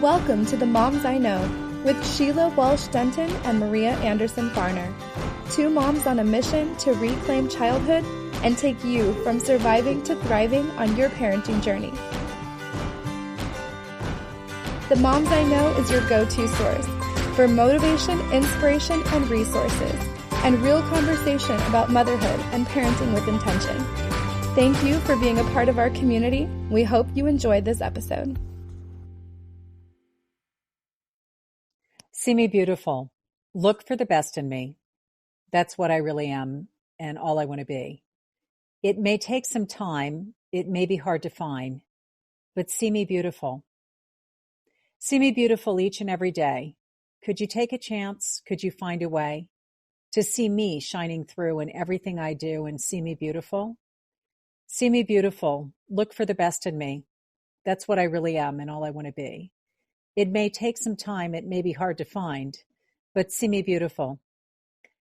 Welcome to the Moms I Know with Sheila Walsh-Denton and Maria Anderson-Farner. Two moms on a mission to reclaim childhood and take you from surviving to thriving on your parenting journey. The Moms I Know is your go-to source for motivation, inspiration, and resources, and real conversation about motherhood and parenting with intention. Thank you for being a part of our community. We hope you enjoyed this episode. See me beautiful. Look for the best in me. That's what I really am and all I want to be. It may take some time. It may be hard to find, but see me beautiful. See me beautiful each and every day. Could you take a chance? Could you find a way to see me shining through in everything I do and see me beautiful? See me beautiful. Look for the best in me. That's what I really am and all I want to be. It may take some time. It may be hard to find, but see me beautiful.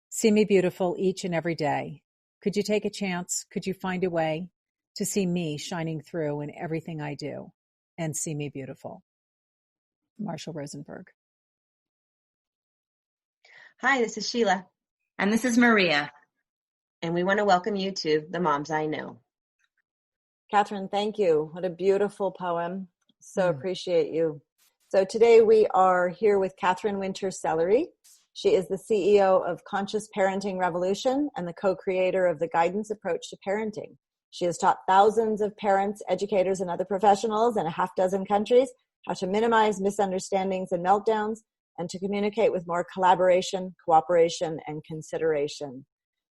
See me beautiful each and every day. Could you take a chance? Could you find a way to see me shining through in everything I do and see me beautiful? Marshall Rosenberg. Hi, this is Sheila. And this is Maria. And we want to welcome you to The Moms I Know. Catherine, thank you. What a beautiful poem. So appreciate you. So today we are here with Catherine Winter-Sellery. She is the CEO of Conscious Parenting Revolution and the co-creator of the Guidance Approach to Parenting. She has taught thousands of parents, educators, and other professionals in a half dozen countries how to minimize misunderstandings and meltdowns and to communicate with more collaboration, cooperation, and consideration.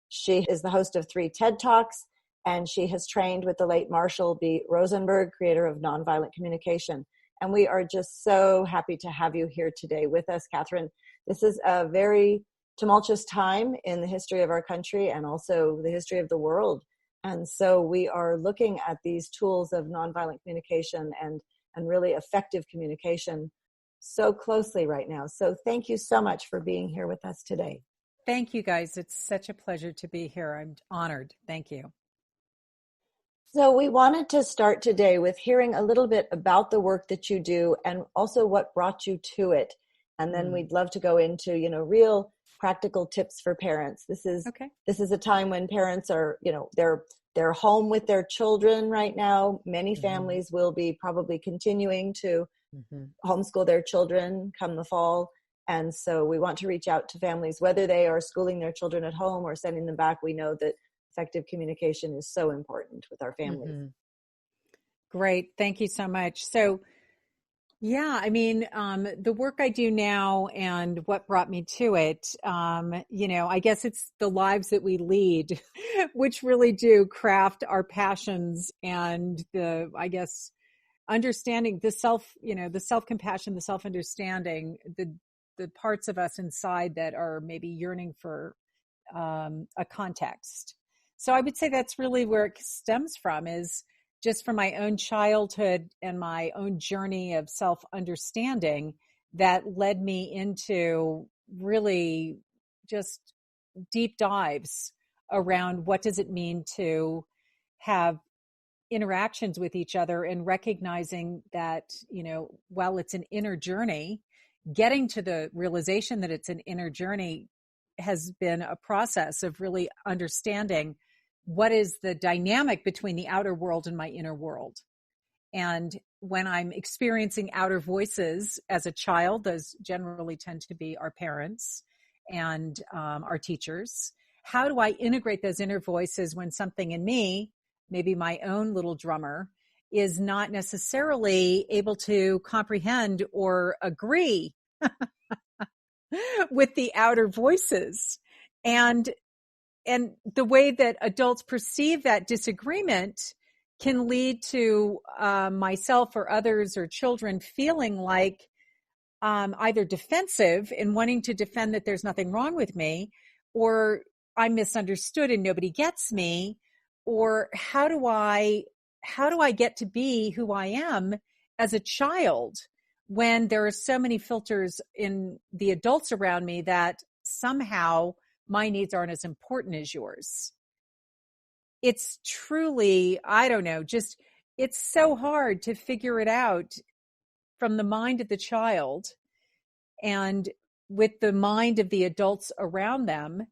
She is the host of 3 TED Talks, and she has trained with the late Marshall B. Rosenberg, creator of nonviolent communication. And we are just so happy to have you here today with us, Catherine. This is a very tumultuous time in the history of our country and also the history of the world. And so we are looking at these tools of nonviolent communication and really effective communication so closely right now. So thank you so much for being here with us today. Thank you, guys. It's such a pleasure to be here. I'm honored. Thank you. So we wanted to start today with hearing a little bit about the work that you do and also what brought you to it. And then we'd love to go into, real practical tips for parents. This is a time when parents are, they're home with their children right now. Many families will be probably continuing to homeschool their children come the fall. And so we want to reach out to families, whether they are schooling their children at home or sending them back. We know that effective communication is so important with our families. Great. Thank you so much. So, the work I do now and what brought me to it, I guess it's the lives that we lead, which really do craft our passions and understanding the self-compassion, the self-understanding, the parts of us inside that are maybe yearning for a context. So I would say that's really where it stems from, is just from my own childhood and my own journey of self-understanding that led me into really just deep dives around what does it mean to have interactions with each other and recognizing that, while it's an inner journey, getting to the realization that it's an inner journey has been a process of really understanding what is the dynamic between the outer world and my inner world. And when I'm experiencing outer voices as a child, those generally tend to be our parents and our teachers. How do I integrate those inner voices when something in me, maybe my own little drummer, is not necessarily able to comprehend or agree with the outer voices? And the way that adults perceive that disagreement can lead to myself or others or children feeling like either defensive and wanting to defend that there's nothing wrong with me, or I'm misunderstood and nobody gets me, or how do I get to be who I am as a child when there are so many filters in the adults around me that somehow my needs aren't as important as yours? It's truly, it's so hard to figure it out from the mind of the child and with the mind of the adults around them,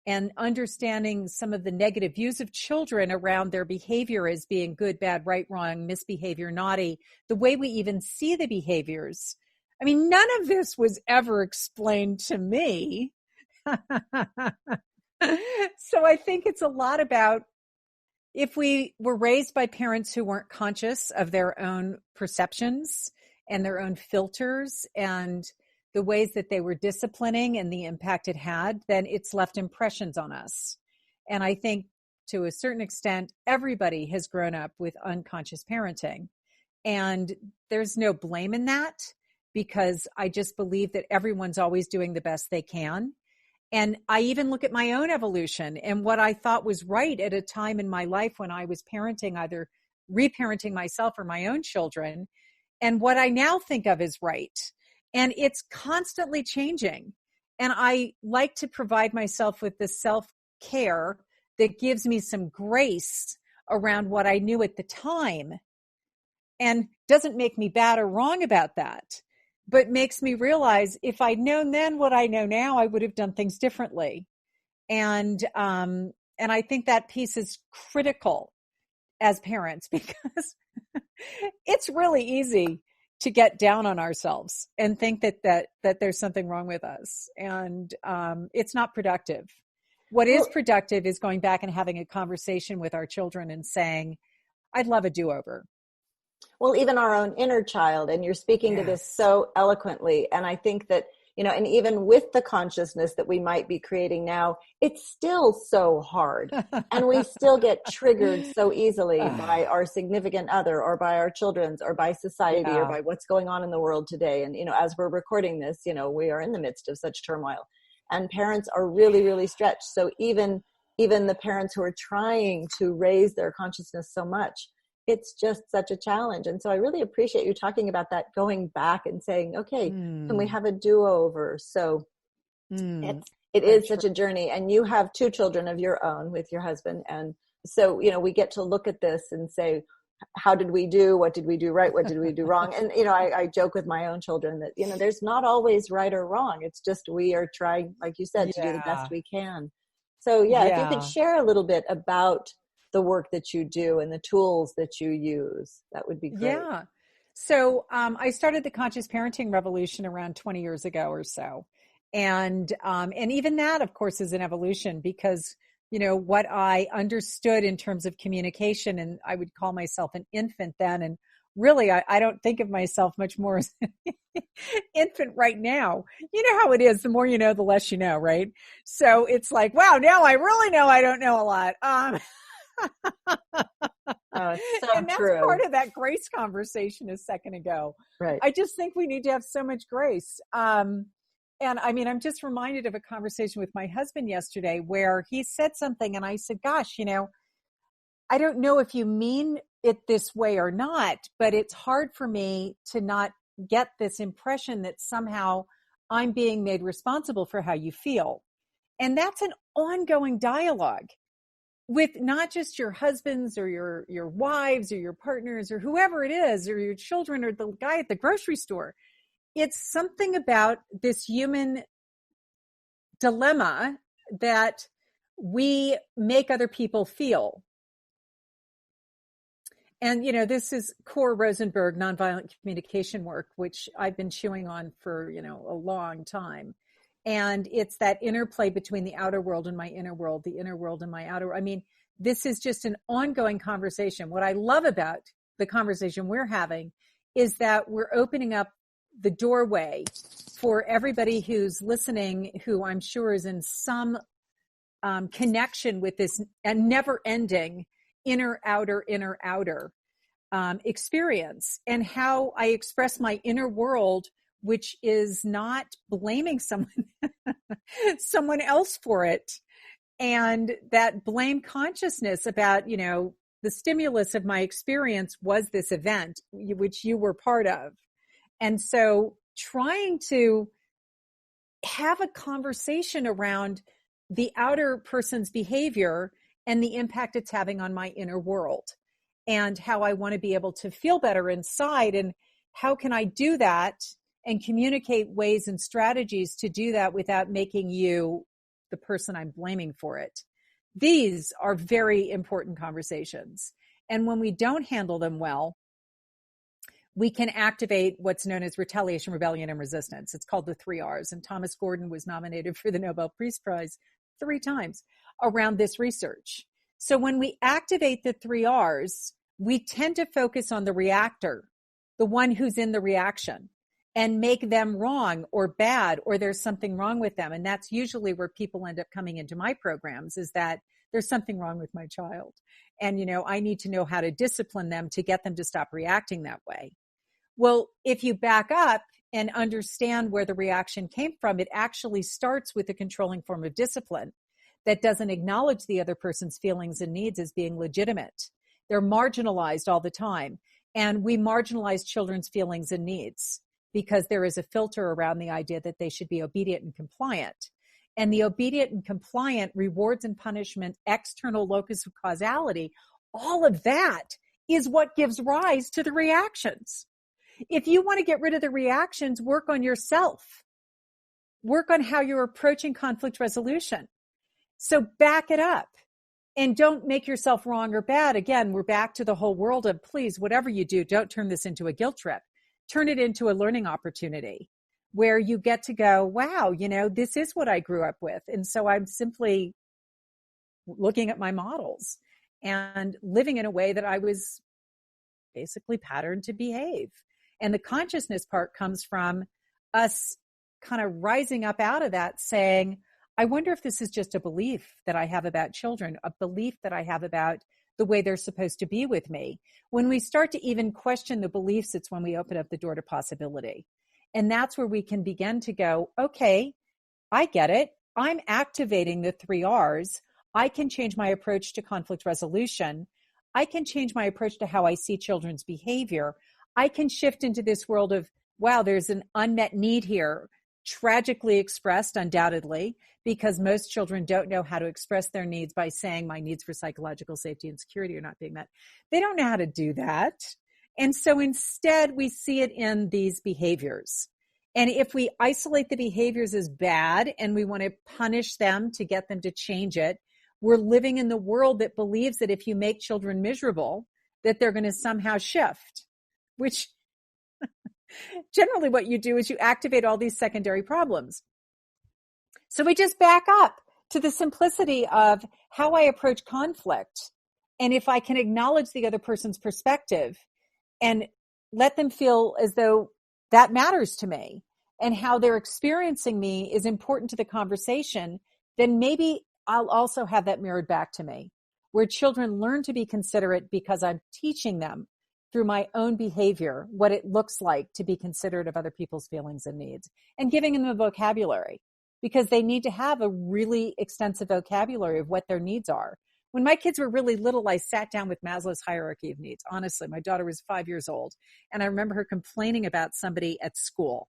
and understanding some of the negative views of children around their behavior as being good, bad, right, wrong, misbehavior, naughty, the way we even see the behaviors. I mean, none of this was ever explained to me. So I think it's a lot about, if we were raised by parents who weren't conscious of their own perceptions and their own filters and the ways that they were disciplining and the impact it had, then it's left impressions on us. And I think to a certain extent, everybody has grown up with unconscious parenting. And there's no blame in that, because I just believe that everyone's always doing the best they can. And I even look at my own evolution and what I thought was right at a time in my life when I was parenting, either reparenting myself or my own children, and what I now think of as right. And it's constantly changing. And I like to provide myself with the self-care that gives me some grace around what I knew at the time, and doesn't make me bad or wrong about that, but makes me realize if I'd known then what I know now, I would have done things differently. And I think that piece is critical as parents, because it's really easy to get down on ourselves and think that there's something wrong with us. And it's not productive. What is productive is going back and having a conversation with our children and saying, I'd love a do-over. Well, even our own inner child, and you're speaking to this so eloquently. And I think that, and even with the consciousness that we might be creating now, it's still so hard. And we still get triggered so easily by our significant other, or by our children's, or by society, or by what's going on in the world today. And, as we're recording this, we are in the midst of such turmoil, and parents are really, really stretched. So even the parents who are trying to raise their consciousness so much, it's just such a challenge. And so I really appreciate you talking about that, going back and saying, okay, can we have a do-over? So it is such a journey. And you have 2 children of your own with your husband. And so, we get to look at this and say, how did we do? What did we do right? What did we do wrong? And, I joke with my own children that, there's not always right or wrong. It's just, we are trying, like you said, to do the best we can. So if you could share a little bit about the work that you do and the tools that you use, that would be great. Yeah. So I started the conscious parenting revolution around 20 years ago or so. And even that, of course, is an evolution, because, what I understood in terms of communication, and I would call myself an infant then. And really, I don't think of myself much more as an infant right now. You know how it is. The more you know, the less you know, right? So it's like, wow, now I really know I don't know a lot. It's so and that's true. Part of that grace conversation a second ago. Right. I just think we need to have so much grace. And I mean, I'm just reminded of a conversation with my husband yesterday where he said something and I said, gosh, I don't know if you mean it this way or not, but it's hard for me to not get this impression that somehow I'm being made responsible for how you feel. And that's an ongoing dialogue with not just your husbands or your wives or your partners or whoever it is, or your children or the guy at the grocery store. It's something about this human dilemma that we make other people feel. And, this is core Rosenberg nonviolent communication work, which I've been chewing on for, a long time. And it's that interplay between the outer world and my inner world, the inner world and my outer. I mean, this is just an ongoing conversation. What I love about the conversation we're having is that we're opening up the doorway for everybody who's listening, who I'm sure is in some connection with this never-ending inner outer experience, and how I express my inner world, which is not blaming someone else for it. And that blame consciousness about, the stimulus of my experience was this event, which you were part of. And so trying to have a conversation around the outer person's behavior and the impact it's having on my inner world, and how I want to be able to feel better inside. And how can I do that and communicate ways and strategies to do that without making you the person I'm blaming for it? These are very important conversations. And when we don't handle them well, we can activate what's known as retaliation, rebellion, and resistance. It's called the 3 R's. And Thomas Gordon was nominated for the Nobel Peace Prize 3 times around this research. So when we activate the 3 R's, we tend to focus on the reactor, the one who's in the reaction, and make them wrong or bad, or there's something wrong with them. And that's usually where people end up coming into my programs, is that there's something wrong with my child. And, I need to know how to discipline them to get them to stop reacting that way. Well, if you back up and understand where the reaction came from, it actually starts with a controlling form of discipline that doesn't acknowledge the other person's feelings and needs as being legitimate. They're marginalized all the time. And we marginalize children's feelings and needs because there is a filter around the idea that they should be obedient and compliant. And the obedient and compliant, rewards and punishment, external locus of causality, all of that is what gives rise to the reactions. If you want to get rid of the reactions, work on yourself. Work on how you're approaching conflict resolution. So back it up and don't make yourself wrong or bad. Again, we're back to the whole world of, please, whatever you do, don't turn this into a guilt trip. Turn it into a learning opportunity where you get to go, wow, this is what I grew up with. And so I'm simply looking at my models and living in a way that I was basically patterned to behave. And the consciousness part comes from us kind of rising up out of that saying, I wonder if this is just a belief that I have about children, a belief that I have about the way they're supposed to be with me. When we start to even question the beliefs, it's when we open up the door to possibility. And that's where we can begin to go, okay, I get it. I'm activating the 3 R's. I can change my approach to conflict resolution. I can change my approach to how I see children's behavior. I can shift into this world of, wow, there's an unmet need here, tragically expressed, undoubtedly, because most children don't know how to express their needs by saying my needs for psychological safety and security are not being met. They don't know how to do that. And so instead, we see it in these behaviors. And if we isolate the behaviors as bad and we want to punish them to get them to change it, we're living in the world that believes that if you make children miserable, that they're going to somehow shift, which generally what you do is you activate all these secondary problems. So we just back up to the simplicity of how I approach conflict. And if I can acknowledge the other person's perspective and let them feel as though that matters to me and how they're experiencing me is important to the conversation, then maybe I'll also have that mirrored back to me, where children learn to be considerate because I'm teaching them through my own behavior what it looks like to be considerate of other people's feelings and needs, and giving them a vocabulary, because they need to have a really extensive vocabulary of what their needs are. When my kids were really little, I sat down with Maslow's hierarchy of needs. Honestly, my daughter was 5 years old, and I remember her complaining about somebody at school.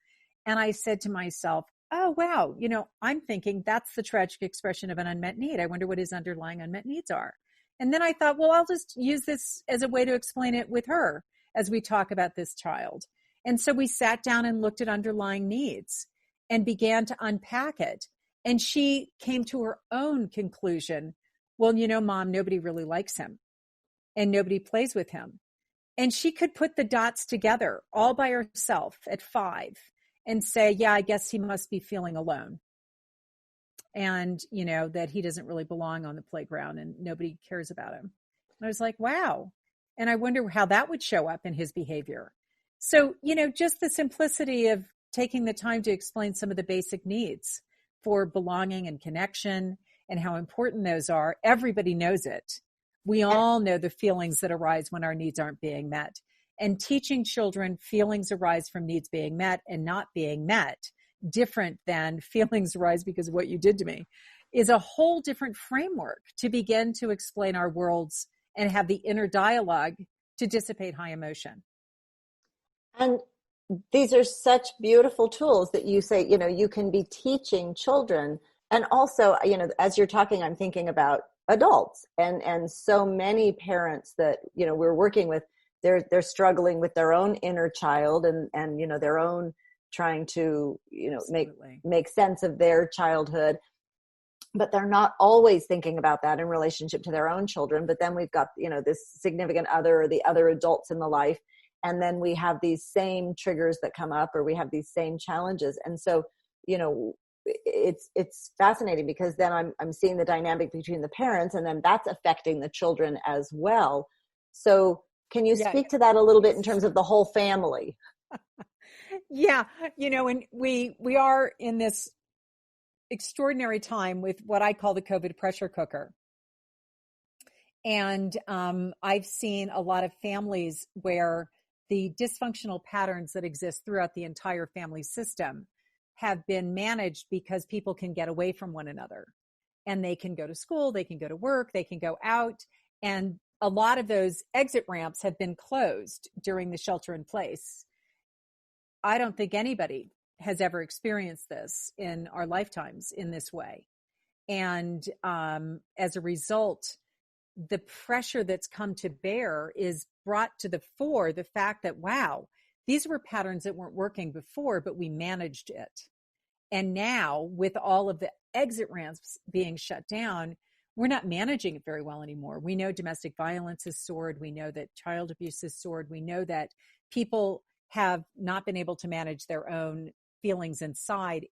And I said to myself, oh, wow, I'm thinking that's the tragic expression of an unmet need. I wonder what his underlying unmet needs are. And then I thought, well, I'll just use this as a way to explain it with her as we talk about this child. And so we sat down and looked at underlying needs and began to unpack it. And she came to her own conclusion. Well, Mom, nobody really likes him and nobody plays with him. And she could put the dots together all by herself at 5 and say, yeah, I guess he must be feeling alone. And, that he doesn't really belong on the playground and nobody cares about him. And I was like, wow. And I wonder how that would show up in his behavior. So, just the simplicity of taking the time to explain some of the basic needs for belonging and connection and how important those are. Everybody knows it. We all know the feelings that arise when our needs aren't being met. And teaching children feelings arise from needs being met and not being met, different than feelings arise because of what you did to me, is a whole different framework to begin to explain our worlds and have the inner dialogue to dissipate high emotion. And these are such beautiful tools that you say, you can be teaching children. And also, as you're talking, I'm thinking about adults and so many parents that, we're working with they're struggling with their own inner child and their own trying to make sense of their childhood, but they're not always thinking about that in relationship to their own children. But then we've got this significant other or the other adults in the life, and then we have these same triggers that come up, or we have these same challenges. And so it's fascinating, because then I'm seeing the dynamic between the parents, and then that's affecting the children as well. So can you speak to that a little bit in terms of the whole family? Yeah. And we are in this extraordinary time with what I call the COVID pressure cooker. And I've seen a lot of families where the dysfunctional patterns that exist throughout the entire family system have been managed because people can get away from one another, and they can go to school, they can go to work, they can go out. And a lot of those exit ramps have been closed during the shelter in place. I don't think anybody has ever experienced this in our lifetimes in this way. And as a result, the pressure that's come to bear is brought to the fore, the fact that, wow, these were patterns that weren't working before, but we managed it. And now, with all of the exit ramps being shut down, we're not managing it very well anymore. We know domestic violence has soared. We know that child abuse has soared. We know that people have not been able to manage their own feelings inside,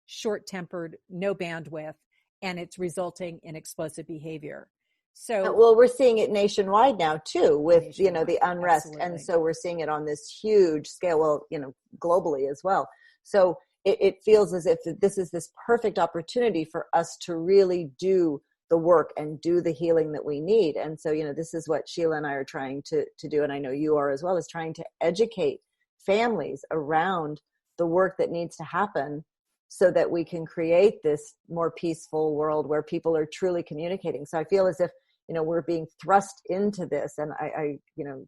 short-tempered, no bandwidth, and it's resulting in explosive behavior. So, well, we're seeing it nationwide now too, with the unrest. Absolutely. And so we're seeing it on this huge scale, well, globally as well. So it feels as if this is this perfect opportunity for us to really do the work and do the healing that we need. And so, this is what Sheila and I are trying to do, and I know you are as well, is trying to educate families around the work that needs to happen so that we can create this more peaceful world where people are truly communicating. So I feel as if, we're being thrust into this, and I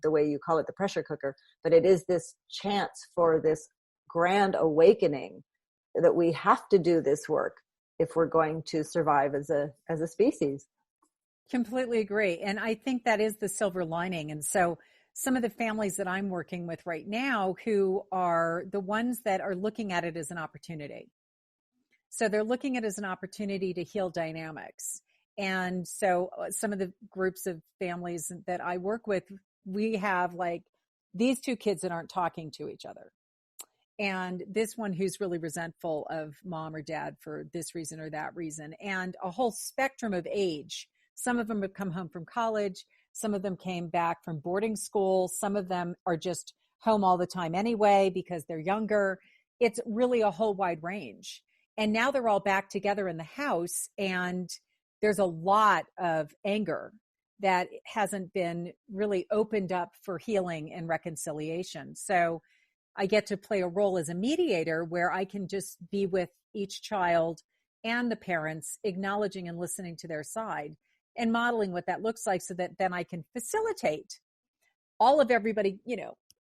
the way you call it, the pressure cooker, but it is this chance for this grand awakening that we have to do this work if we're going to survive as a species. Completely agree. And I think that is the silver lining. And so some of the families that I'm working with right now, who are the ones that are looking at it as an opportunity. So they're looking at it as an opportunity to heal dynamics. And so some of the groups of families that I work with, we have like these two kids that aren't talking to each other. And this one who's really resentful of mom or dad for this reason or that reason, and a whole spectrum of age. Some of them have come home from college. Some of them came back from boarding school. Some of them are just home all the time anyway because they're younger. It's really a whole wide range. And now they're all back together in the house, and there's a lot of anger that hasn't been really opened up for healing and reconciliation. So I get to play a role as a mediator where I can just be with each child and the parents, acknowledging and listening to their side and modeling what that looks like, so that then I can facilitate all of everybody,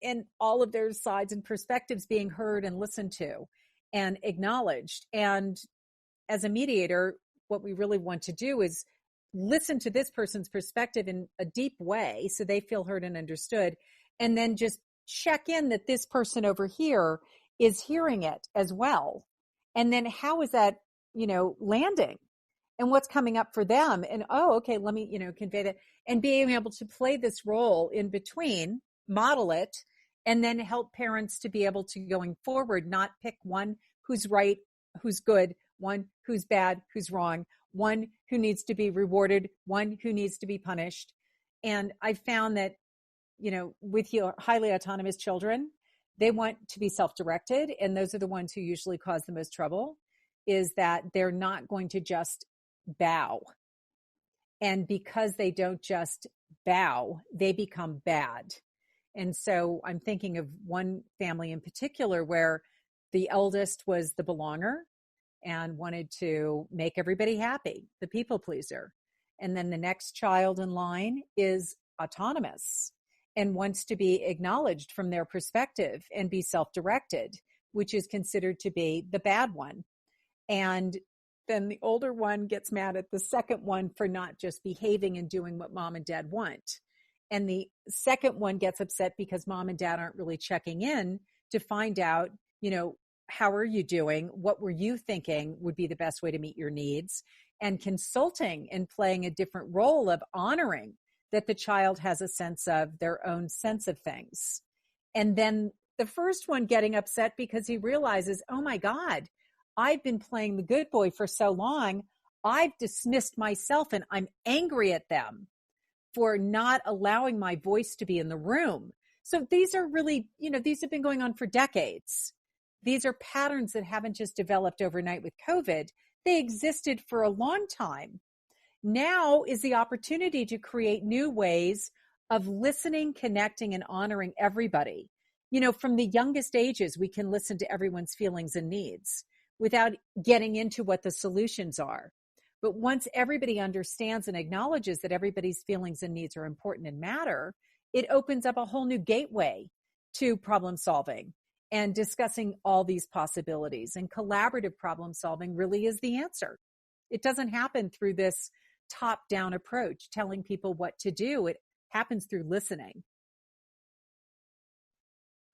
and all of their sides and perspectives being heard and listened to and acknowledged. And as a mediator, what we really want to do is listen to this person's perspective in a deep way so they feel heard and understood, and then just check in that this person over here is hearing it as well. And then how is that, landing, and what's coming up for them? And, okay, let me, convey that, and being able to play this role in between, model it, and then help parents to be able to, going forward, not pick one who's right, who's good, one who's bad, who's wrong, one who needs to be rewarded, one who needs to be punished. And I found that, with your highly autonomous children, they want to be self-directed. And those are the ones who usually cause the most trouble, is that they're not going to just bow. And because they don't just bow, they become bad. And so I'm thinking of one family in particular where the eldest was the belonger and wanted to make everybody happy, the people pleaser. And then the next child in line is autonomous and wants to be acknowledged from their perspective and be self-directed, which is considered to be the bad one. And then the older one gets mad at the second one for not just behaving and doing what mom and dad want. And the second one gets upset because mom and dad aren't really checking in to find out, how are you doing? What were you thinking would be the best way to meet your needs? And consulting and playing a different role of honoring that the child has a sense of their own sense of things. And then the first one getting upset because he realizes, oh my God, I've been playing the good boy for so long. I've dismissed myself and I'm angry at them for not allowing my voice to be in the room. So these are really, these have been going on for decades. These are patterns that haven't just developed overnight with COVID. They existed for a long time. Now is the opportunity to create new ways of listening, connecting, and honoring everybody. From the youngest ages, we can listen to everyone's feelings and needs without getting into what the solutions are. But once everybody understands and acknowledges that everybody's feelings and needs are important and matter, it opens up a whole new gateway to problem solving and discussing all these possibilities. And collaborative problem solving really is the answer. It doesn't happen through this top-down approach, telling people what to do. It happens through listening.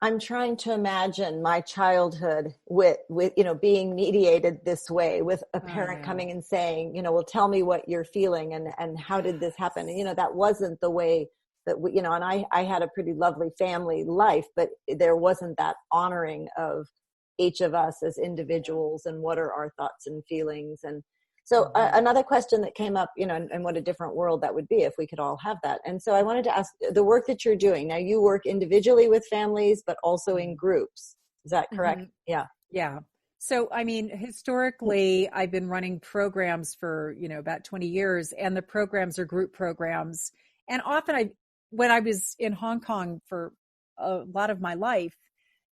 I'm trying to imagine my childhood with being mediated this way, with a parent coming and saying, well, tell me what you're feeling and how did this happen? And, that wasn't the way that we, and I had a pretty lovely family life, but there wasn't that honoring of each of us as individuals and what are our thoughts and feelings. And so another question that came up, and what a different world that would be if we could all have that. And so I wanted to ask, the work that you're doing now, you work individually with families, but also in groups. Is that correct? Mm-hmm. Yeah. So, historically, I've been running programs for, about 20 years, and the programs are group programs. And often when I was in Hong Kong for a lot of my life,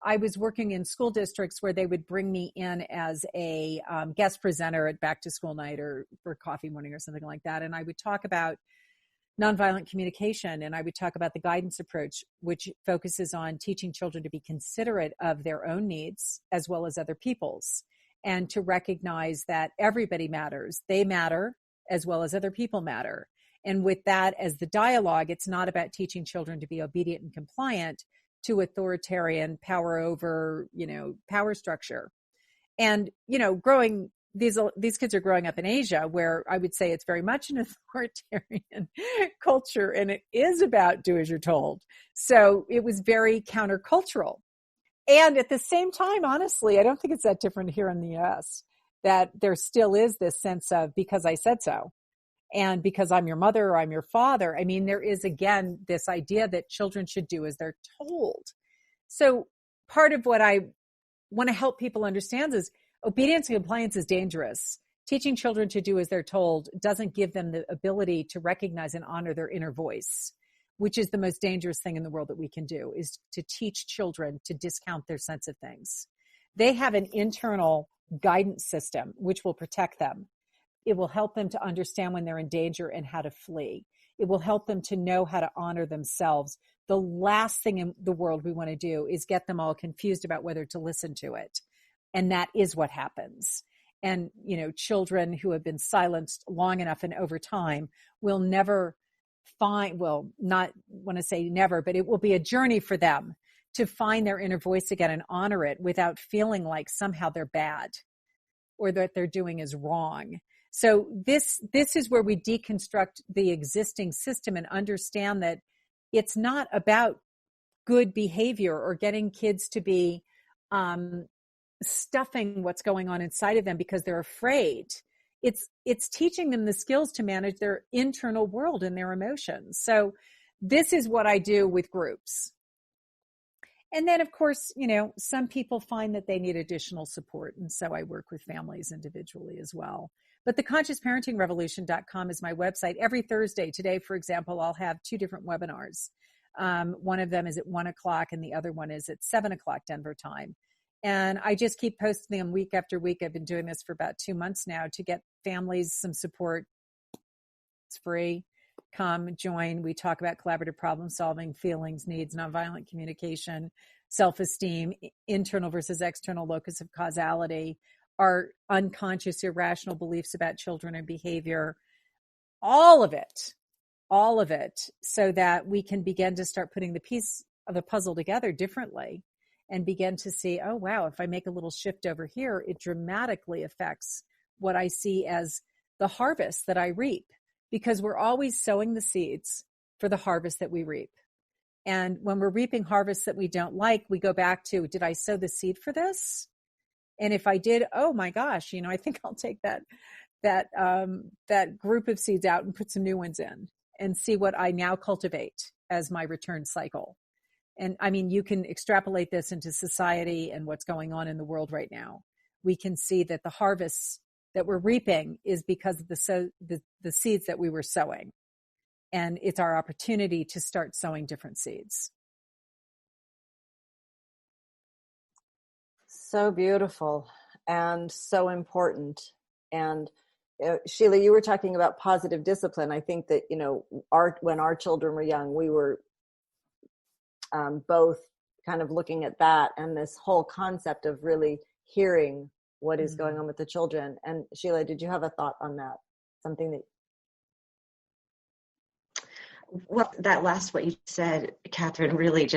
I was working in school districts where they would bring me in as a guest presenter at back to school night or for coffee morning or something like that. And I would talk about nonviolent communication, and I would talk about the guidance approach, which focuses on teaching children to be considerate of their own needs as well as other people's, and to recognize that everybody matters. They matter as well as other people matter. And with that as the dialogue, it's not about teaching children to be obedient and compliant to authoritarian power over, power structure. And, growing, these kids are growing up in Asia, where I would say it's very much an authoritarian culture, and it is about do as you're told. So it was very countercultural. And at the same time, honestly, I don't think it's that different here in the US, that there still is this sense of because I said so. And because I'm your mother or I'm your father, there is, again, this idea that children should do as they're told. So part of what I want to help people understand is obedience and compliance is dangerous. Teaching children to do as they're told doesn't give them the ability to recognize and honor their inner voice, which is the most dangerous thing in the world that we can do, is to teach children to discount their sense of things. They have an internal guidance system which will protect them. It will help them to understand when they're in danger and how to flee. It will help them to know how to honor themselves. The last thing in the world we want to do is get them all confused about whether to listen to it. And that is what happens. And, children who have been silenced long enough and over time will never not want to say never, but it will be a journey for them to find their inner voice again and honor it without feeling like somehow they're bad or that they're doing is wrong. So this is where we deconstruct the existing system and understand that it's not about good behavior or getting kids to be stuffing what's going on inside of them because they're afraid. It's teaching them the skills to manage their internal world and their emotions. So this is what I do with groups. And then, of course, some people find that they need additional support. And so I work with families individually as well. But the consciousparentingrevolution.com is my website. Every Thursday, today, for example, I'll have 2 different webinars. One of them is at 1:00 and the other one is at 7:00 Denver time. And I just keep posting them week after week. I've been doing this for about 2 months now to get families some support. It's free. Come join. We talk about collaborative problem solving, feelings, needs, nonviolent communication, self-esteem, internal versus external locus of causality, our unconscious irrational beliefs about children and behavior, all of it all of it, so that we can begin to start putting the piece of the puzzle together differently and begin to see, oh, wow, if I make a little shift over here, it dramatically affects what I see as the harvest that I reap, because we're always sowing the seeds for the harvest that we reap. And when we're reaping harvests that we don't like, we go back to, did I sow the seed for this? And if I did, oh my gosh, I think I'll take that group of seeds out and put some new ones in and see what I now cultivate as my return cycle. And I mean, you can extrapolate this into society and what's going on in the world right now. We can see that the harvests that we're reaping is because of the seeds that we were sowing. And it's our opportunity to start sowing different seeds. So beautiful and so important. And Sheila, you were talking about positive discipline. I think that, when our children were young, we were both kind of looking at that and this whole concept of really hearing what is going on with the children. And Sheila, did you have a thought on that? Something that... Well, that last, what you said, Catherine, really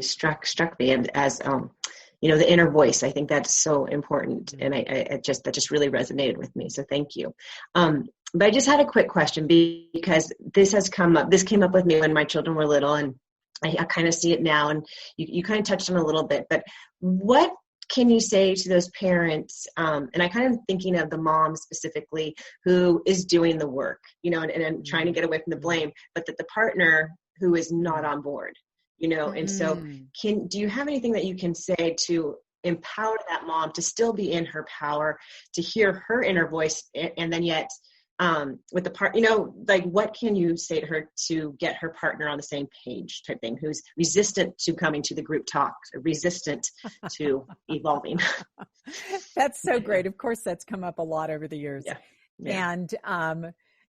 struck me. And as, the inner voice, I think that's so important. And that just really resonated with me. So thank you. But I just had a quick question, because this came up with me when my children were little, and I kind of see it now, and you kind of touched on it a little bit, but what can you say to those parents? And I kind of thinking of the mom specifically who is doing the work, and I'm trying to get away from the blame, but that the partner who is not on board, and so do you have anything that you can say to empower that mom to still be in her power, to hear her inner voice, and then yet with the part, what can you say to her to get her partner on the same page type thing, who's resistant to coming to the group talk, resistant to evolving? That's so great. Of course, that's come up a lot over the years. Yeah.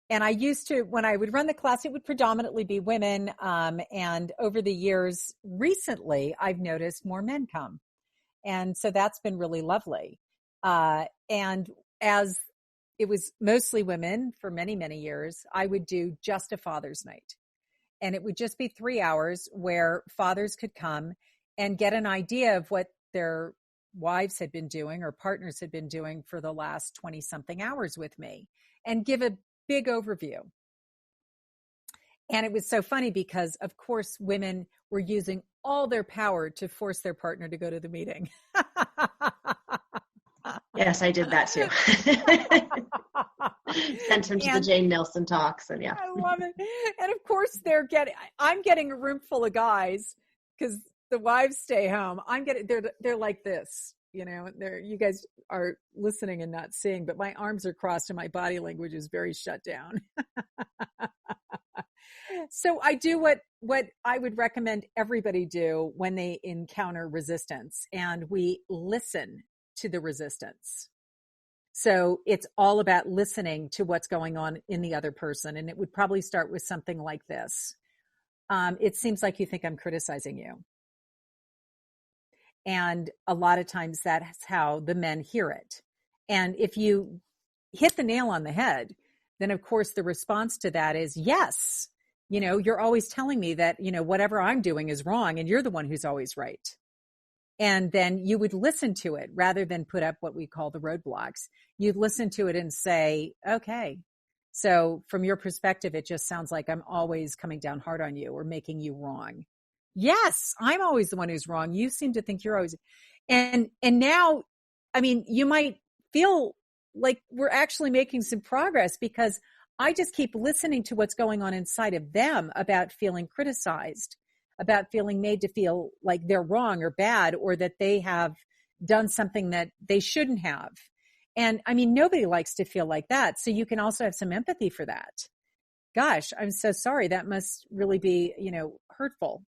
And I used to, when I would run the class, it would predominantly be women. And over the years, recently, I've noticed more men come. And so that's been really lovely. And as it was mostly women for many, many years, I would do just a Father's Night. And it would just be 3 hours where fathers could come and get an idea of what their wives had been doing or partners had been doing for the last 20 something hours with me, and give a big overview. And it was so funny because, of course, women were using all their power to force their partner to go to the meeting. Yes, I did that too. Sent him to the Jane Nelson talks, and yeah. I love it. And of course, I'm getting a room full of guys because the wives stay home. They're like this, you guys are listening and not seeing, but my arms are crossed and my body language is very shut down. So I do what I would recommend everybody do when they encounter resistance, and we listen to the resistance. So it's all about listening to what's going on in the other person. And it would probably start with something like this. It seems like you think I'm criticizing you. And a lot of times that's how the men hear it. And if you hit the nail on the head, then of course the response to that is, yes, you're always telling me that, whatever I'm doing is wrong and you're the one who's always right. And then you would listen to it rather than put up what we call the roadblocks. You'd listen to it and say, okay, so from your perspective, it just sounds like I'm always coming down hard on you or making you wrong. Yes, I'm always the one who's wrong. You seem to think you're always, and now, I mean, you might feel like we're actually making some progress because I just keep listening to what's going on inside of them about feeling criticized, about feeling made to feel like they're wrong or bad, or that they have done something that they shouldn't have. And I mean, nobody likes to feel like that. So you can also have some empathy for that. Gosh, I'm so sorry. That must really be, hurtful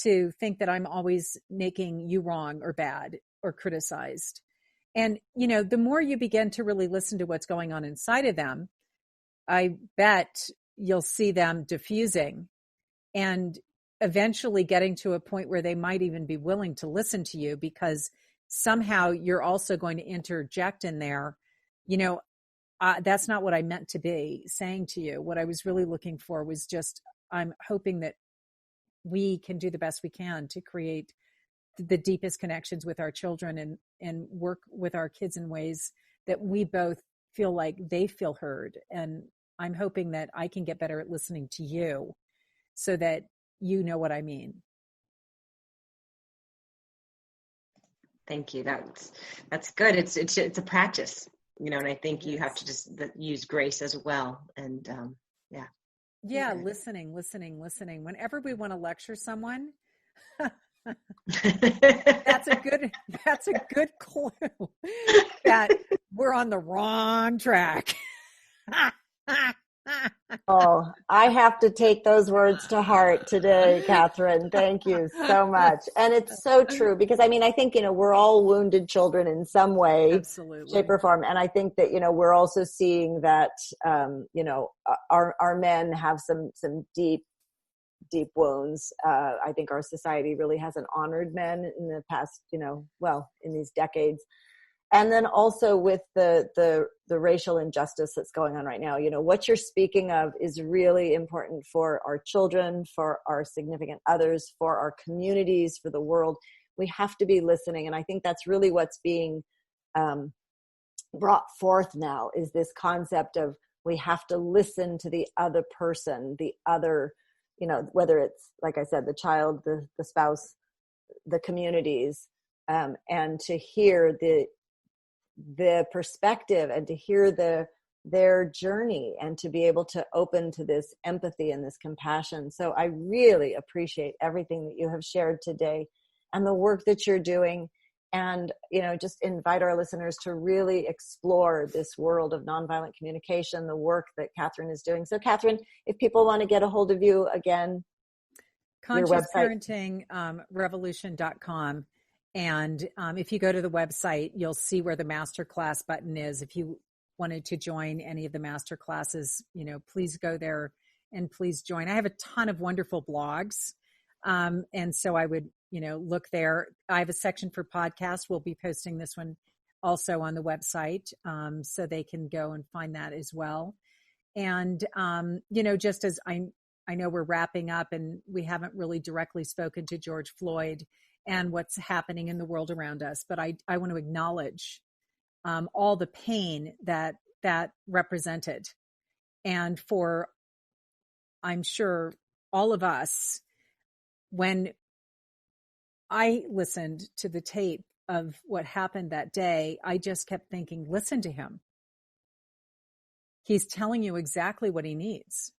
to think that I'm always making you wrong or bad or criticized. And, the more you begin to really listen to what's going on inside of them, I bet you'll see them diffusing and eventually getting to a point where they might even be willing to listen to you, because somehow you're also going to interject in there. that's not what I meant to be saying to you. What I was really looking for was just, I'm hoping that we can do the best we can to create the deepest connections with our children and work with our kids in ways that we both feel like they feel heard. And I'm hoping that I can get better at listening to you so that you know what I mean. Thank you. That's good. It's a practice, and I think you have to just use grace as well. And yeah, listening. Whenever we want to lecture someone, that's a good clue that we're on the wrong track. Oh, I have to take those words to heart today, Catherine. Thank you so much. And it's so true because I think, we're all wounded children in some way, absolutely, shape or form. And I think that, we're also seeing that, our men have some deep wounds. I think our society really hasn't honored men in the past, in these decades. And then also with the racial injustice that's going on right now, what you're speaking of is really important for our children, for our significant others, for our communities, for the world. We have to be listening. And I think that's really what's being brought forth now is this concept of we have to listen to the other person, the other, whether it's, like I said, the child, the spouse, the communities, and to hear the perspective and to hear their journey and to be able to open to this empathy and this compassion. So I really appreciate everything that you have shared today and the work that you're doing, and just invite our listeners to really explore this world of nonviolent communication, the work that Catherine is doing. So Catherine, if people want to get a hold of you again, Conscious Parenting, revolution.com. And if you go to the website, you'll see where the masterclass button is. If you wanted to join any of the masterclasses, please go there and please join. I have a ton of wonderful blogs. And so I would, look there. I have a section for podcasts. We'll be posting this one also on the website. So they can go and find that as well. And, just as I know we're wrapping up and we haven't really directly spoken to George Floyd and what's happening in the world around us. But I want to acknowledge all the pain that represented. And for, I'm sure, all of us, when I listened to the tape of what happened that day, I just kept thinking, listen to him. He's telling you exactly what he needs.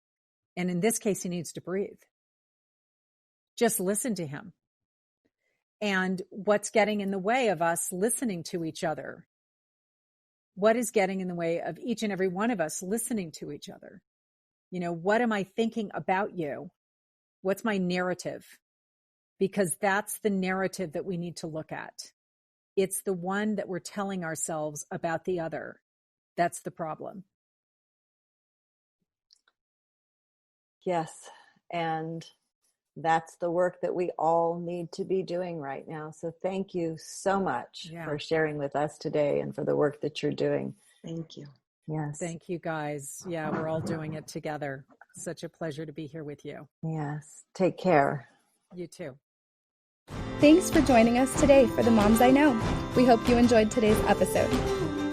And in this case, he needs to breathe. Just listen to him. And what's getting in the way of us listening to each other? What is getting in the way of each and every one of us listening to each other? What am I thinking about you? What's my narrative? Because that's the narrative that we need to look at. It's the one that we're telling ourselves about the other. That's the problem. Yes. And that's the work that we all need to be doing right now. So thank you so much for sharing with us today and for the work that you're doing. Thank you. Yes. Thank you, guys. Yeah, we're all doing it together. Such a pleasure to be here with you. Yes. Take care. You too. Thanks for joining us today for The Moms I Know. We hope you enjoyed today's episode.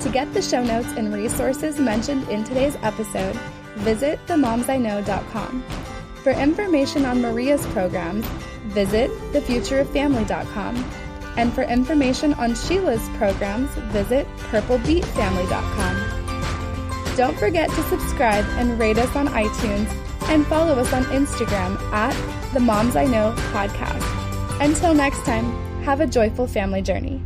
To get the show notes and resources mentioned in today's episode, visit themomsiknow.com. For information on Maria's programs, visit thefutureoffamily.com. And for information on Sheila's programs, visit purplebeatfamily.com. Don't forget to subscribe and rate us on iTunes and follow us on Instagram at The Moms I Know Podcast. Until next time, have a joyful family journey.